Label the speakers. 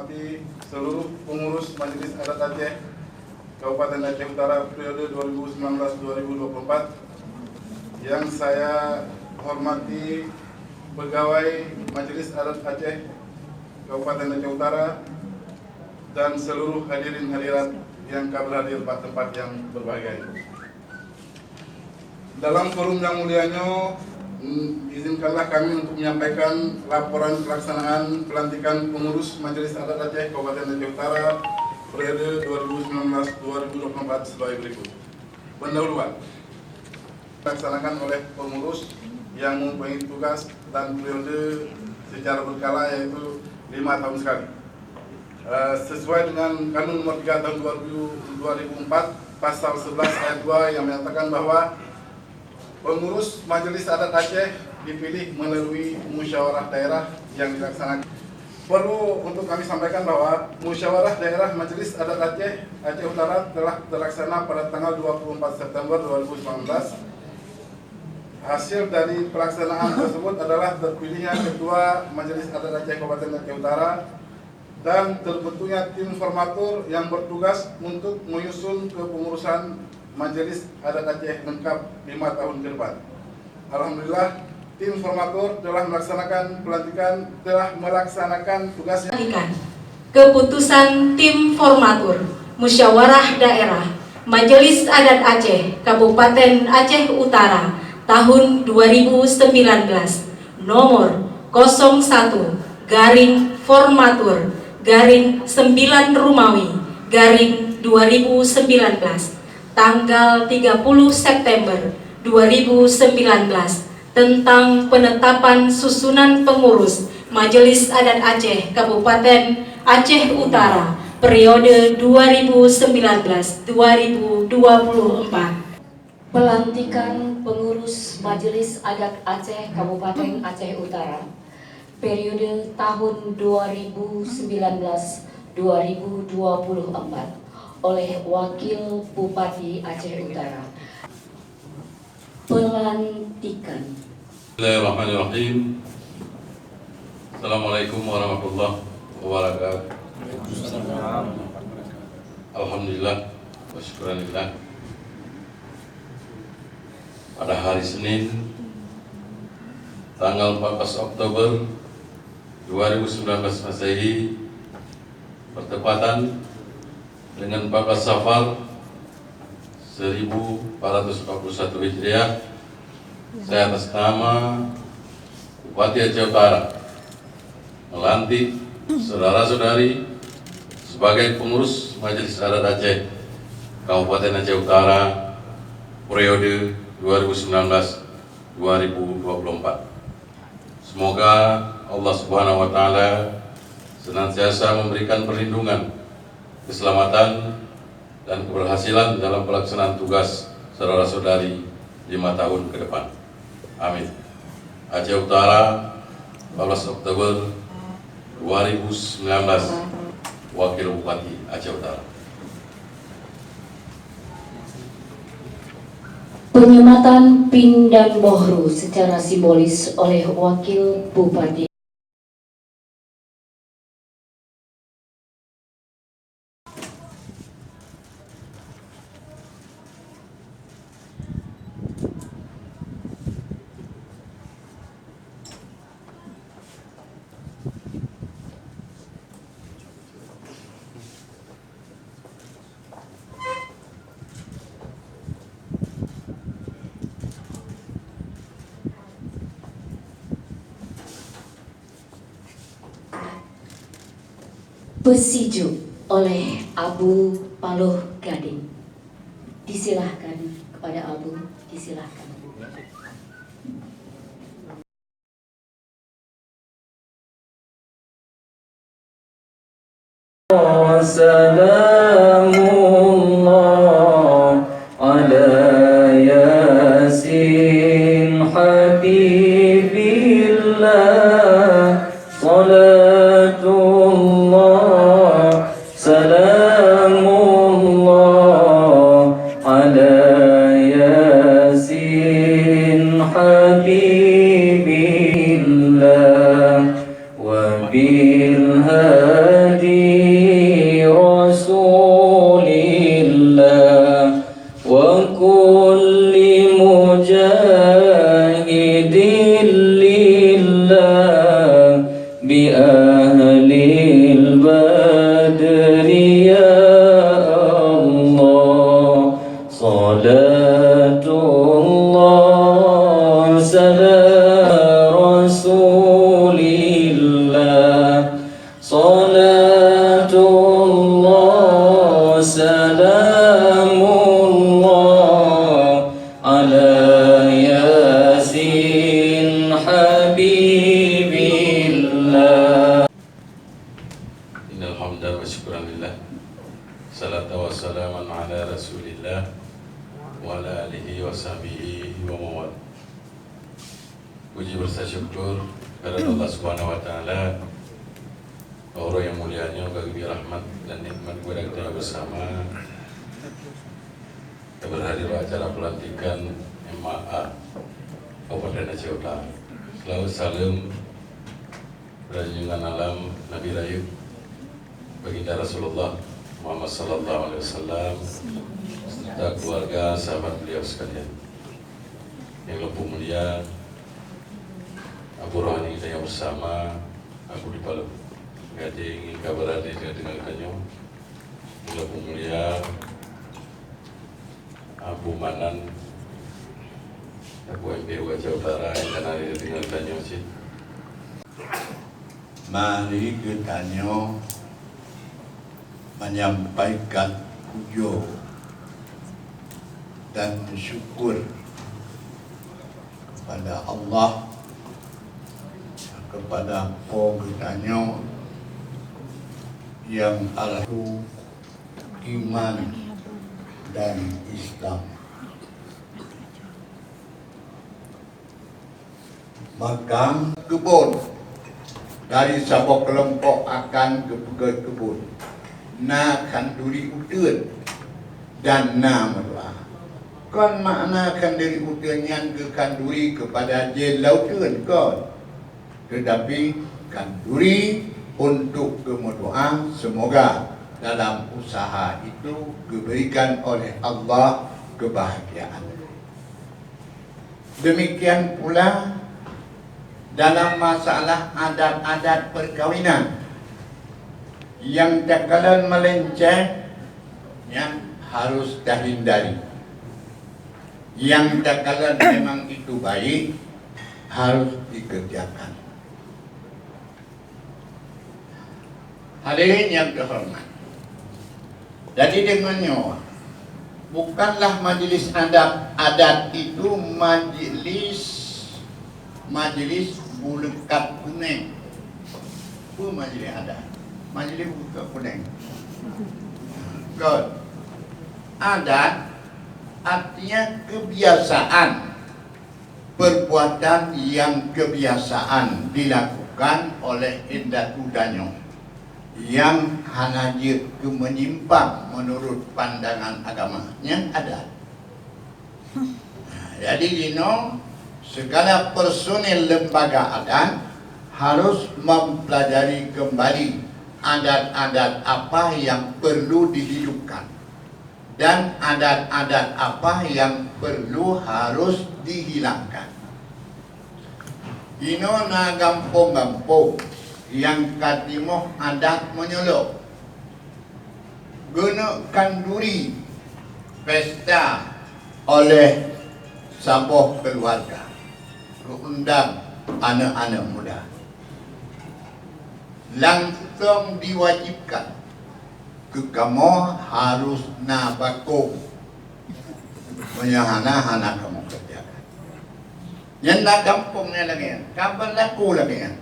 Speaker 1: hormati seluruh pengurus Majelis Adat Aceh Kabupaten Aceh Utara periode 2019-2024, yang saya hormati pegawai Majelis Adat Aceh Kabupaten Aceh Utara dan seluruh hadirin hadirat yang berhadir pada tempat yang berbahagia. Dalam forum yang mulianya, izinkanlah kami untuk menyampaikan laporan pelaksanaan pelantikan pengurus Majelis Adat Aceh Kabupaten Aceh Utara periode 2019-2024 sebagai berikut. Pendahuluan dilaksanakan oleh pengurus yang mempunyai tugas dan periode secara berkala, yaitu 5 tahun sekali. Sesuai dengan Kanun Nomor 3 Tahun 2004 Pasal 11 Ayat 2 yang menyatakan bahwa pengurus Majelis Adat Aceh dipilih melalui musyawarah daerah yang dilaksanakan. Perlu untuk kami sampaikan bahwa musyawarah daerah Majelis Adat Aceh Utara telah terlaksana pada tanggal 24 September 2019. Hasil dari pelaksanaan tersebut adalah terpilihnya Ketua Majelis Adat Aceh Kabupaten Aceh Utara dan terbentuknya tim formatur yang bertugas untuk menyusun kepengurusan Majelis Adat Aceh lengkap 5 tahun ke depan. Alhamdulillah, tim formatur telah melaksanakan tugasnya.
Speaker 2: Keputusan tim formatur Musyawarah Daerah Majelis Adat Aceh Kabupaten Aceh Utara tahun 2019 nomor 01/Formatur/9 Rumawi /2019 tanggal 30 September 2019 tentang penetapan susunan pengurus Majelis Adat Aceh Kabupaten Aceh Utara periode 2019-2024.
Speaker 3: Pelantikan pengurus Majelis Adat Aceh Kabupaten Aceh Utara periode tahun 2019-2024 oleh Wakil Bupati Aceh Utara. Pelantikan.
Speaker 4: Bismillahirrahmanirrahim. Assalamualaikum warahmatullahi wabarakatuh. Alhamdulillah wa syukuranillah. Pada hari Senin tanggal 14 Oktober 2019 Masehi bertepatan dengan 14 Safar 1441 Hijriah, saya atas nama Bupati Aceh Utara melantik saudara-saudari sebagai pengurus Majelis Adat Aceh Kabupaten Aceh Utara periode 2019-2024. Semoga Allah Subhanahu wa Ta'ala senantiasa memberikan perlindungan, keselamatan, dan keberhasilan dalam pelaksanaan tugas saudara-saudari 5 tahun ke depan. Amin. Aceh Utara, 14 Oktober 2019, Wakil Bupati Aceh Utara.
Speaker 3: Penyematan PIN dan Bohru secara simbolis oleh Wakil Bupati. Pesiju oleh Abu Paloh Gading. Disilahkan kepada Abu, disilahkan.
Speaker 5: Salamullah ala Yasin Habibillah, salatullah salamullah ala Yasin Habibillah wa bil hadi أهل البدر يا الله صلاة الله سلام رسول الله صلاة الله سلام الله على ياسين حبيب الله.
Speaker 4: Innal hamda wa syukran lillah. Salatu wa salaman ala Rasulillah wa ala alihi wa sahbihi wa mawad. Puji bersyukur kepada Allah Subhanahu wa taala, Allah yang mulianya bagi rahmat dan nikmat kepada kita bersama. Kita berhadir pada acara pelantikan MAA Kabupaten Aceh Utara. Selalu salam junjungan alam Nabi Rayu baginda Rasulullah Muhammad sallallahu alaihi wasallam serta keluarga sahabat beliau sekalian. Yang lebih mulia Abu Rohani kita yang bersama aku di Palu. Gaji ingin kabar hati dengan kanyo. Yang lebih mulia Abu Manan Aku MPU Aceh Utara yang ada dengan kanyo sih.
Speaker 6: Mari kita menyampaikan puja dan syukur kepada Allah, kepada Pogitanya yang alhu iman dan Islam. Maka kebun dari sebuah kelompok akan ke kebun na kanduri utun dan na merah. Kon makna kanduri utun yang ke kanduri kepada jelau utun kon. Tetapi kanduri untuk kemuduan semoga dalam usaha itu diberikan oleh Allah kebahagiaan. Demikian pula dalam masalah adat-adat perkawinan yang takalan melenceng yang harus dihindari. Yang takalan memang itu baik harus dikerjakan. Hadirin yang terhormat. Jadi dengannya bukanlah majlis adat itu majlis bulekat kuning. Apa majlis adat? Majlis bulekat kuning. God. Adat artinya kebiasaan, perbuatan yang kebiasaan dilakukan oleh indah udanya yang hanajir ke menyimpang menurut pandangan agamanya adat. Jadi dino segala personil lembaga adat harus mempelajari kembali adat-adat apa yang perlu dihidupkan dan adat-adat apa yang perlu harus dihilangkan. Dino na gampong-gampong yang katimoh adat menyolok guna kanduri pesta oleh sabuh keluarga undang anak-anak muda langsung diwajibkan kamu harus nabakong menyahana-hana kamu kerjakan yang nak kampungnya lagi kapan laku lagi